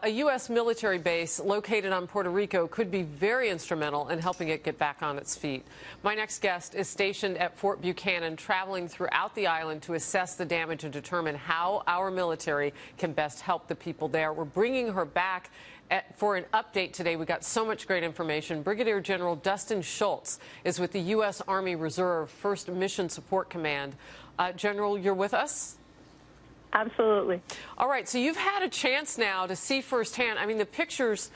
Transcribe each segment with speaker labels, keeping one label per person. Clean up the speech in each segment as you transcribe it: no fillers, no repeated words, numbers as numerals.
Speaker 1: a U.S. military base located on Puerto Rico could be very instrumental in helping it get back on its feet. My next guest is stationed at Fort Buchanan, traveling throughout the island to assess the damage and determine how our military can best help the people there. We're bringing her back for an update today. We got so much great information. Brigadier General Dustin Shultz is with the U.S. Army Reserve 1st Mission Support Command. General, you're with us?
Speaker 2: Absolutely.
Speaker 1: All right, so you've had a chance now to see firsthand. I mean, the pictures,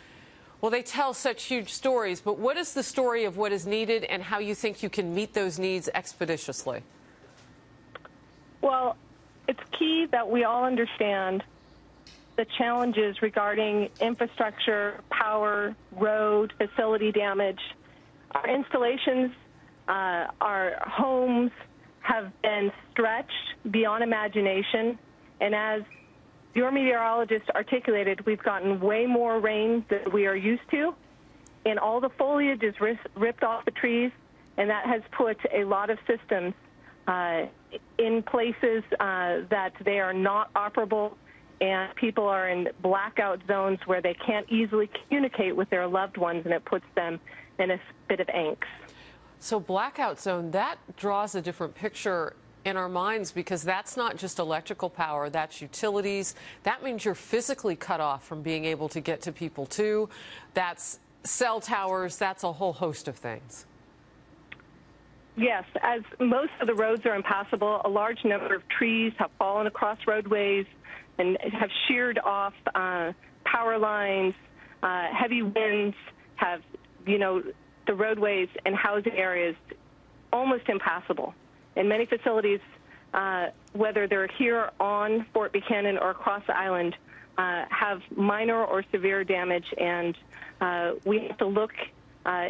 Speaker 1: well, they tell such huge stories, but what is the story of what is needed and how you think you can meet those needs expeditiously?
Speaker 2: Well, it's key that we all understand the challenges regarding infrastructure, power, road, facility damage. Our installations, our homes have been stretched beyond imagination. And as your meteorologist articulated, we've gotten way more rain than we are used to, and all the foliage is ripped off the trees, and that has put a lot of systems in places that they are not operable, and people are in blackout zones where they can't easily communicate with their loved ones, and it puts them in a bit of angst.
Speaker 1: So blackout zone, that draws a different picture in our minds, because that's not just electrical power, that's utilities. That means you're physically cut off from being able to get to people too. That's cell towers, that's a whole host of things.
Speaker 2: Yes, as most of the roads are impassable, a large number of trees have fallen across roadways and have sheared off power lines. Heavy winds have, the roadways and housing areas almost impassable. And many facilities, whether they're here on Fort Buchanan or across the island, have minor or severe damage, and we have to look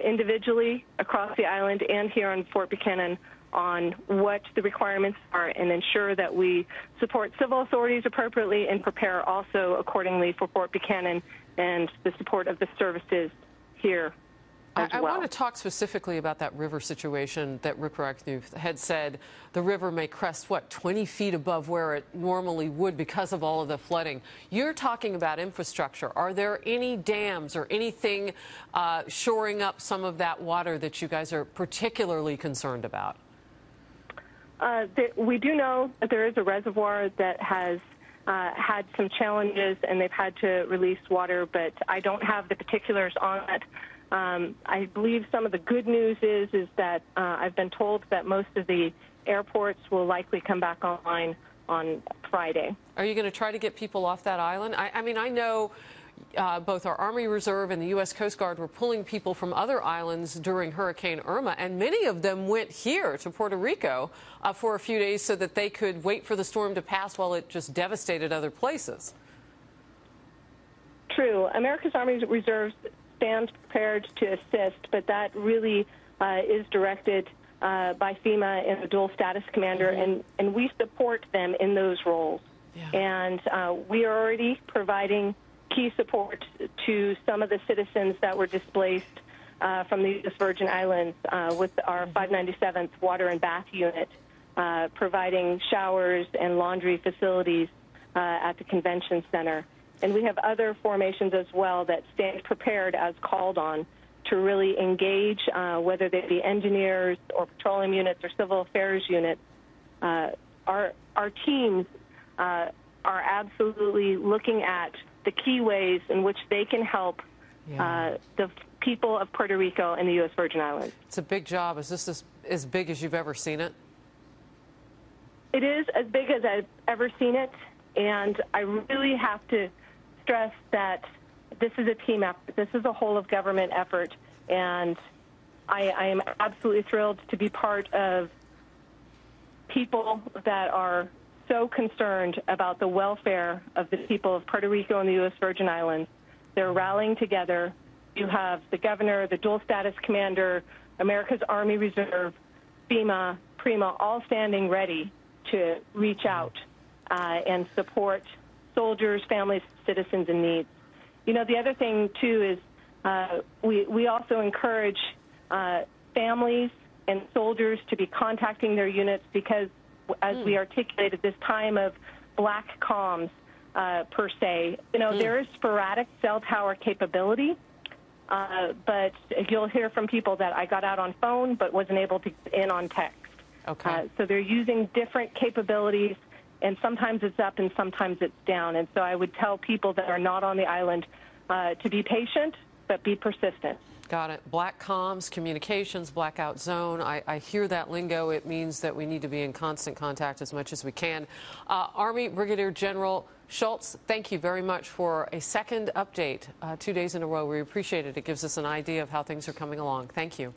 Speaker 2: individually across the island and here on Fort Buchanan on what the requirements are and ensure that we support civil authorities appropriately and prepare also accordingly for Fort Buchanan and the support of the services here.
Speaker 1: I want to talk specifically about that river situation that Rick Racknew had said the river may crest, 20 feet above where it normally would because of all of the flooding. You're talking about infrastructure. Are there any dams or anything shoring up some of that water that you guys are particularly concerned about?
Speaker 2: We do know that there is a reservoir that has had some challenges, and they've had to release water, but I don't have the particulars on it. I believe some of the good news is that I've been told that most of the airports will likely come back online on Friday.
Speaker 1: Are you going to try to get people off that island? I mean, I know both our Army Reserve and the U.S. Coast Guard were pulling people from other islands during Hurricane Irma, and many of them went here to Puerto Rico for a few days so that they could wait for the storm to pass while it just devastated other places.
Speaker 2: True. America's Army Reserve stands prepared to assist, but that really is directed by FEMA and the dual status commander, and we support them in those roles. Yeah. And we are already providing key support to some of the citizens that were displaced from the U.S. Virgin Islands with our 597th Water and Bath Unit, providing showers and laundry facilities at the convention center. And we have other formations as well that stand prepared as called on to really engage, whether they be engineers or petroleum units or civil affairs units. Our teams are absolutely looking at the key ways in which they can help the people of Puerto Rico and the U.S. Virgin Islands.
Speaker 1: It's a big job. Is this as big as you've ever seen it?
Speaker 2: It is as big as I've ever seen it, and I really have to stress that this is a team effort. This is a whole-of-government effort, and I am absolutely thrilled to be part of people that are so concerned about the welfare of the people of Puerto Rico and the U.S. Virgin Islands. They're rallying together. You have the governor, the dual status commander, America's Army Reserve, FEMA, PREMA, all standing ready to reach out and support soldiers, families, citizens in need. The other thing, too, is we also encourage families and soldiers to be contacting their units because, as we articulated, this time of black calms, per se. You know, there is sporadic cell tower capability, but you'll hear from people that I got out on phone but wasn't able to get in on text.
Speaker 1: Okay.
Speaker 2: So they're using different capabilities, and sometimes it's up and sometimes it's down. And so I would tell people that are not on the island to be patient, but be persistent.
Speaker 1: Got it. Black comms, communications, blackout zone. I hear that lingo. It means that we need to be in constant contact as much as we can. Army Brigadier General Shultz, thank you very much for a second update 2 days in a row. We appreciate it. It gives us an idea of how things are coming along. Thank you.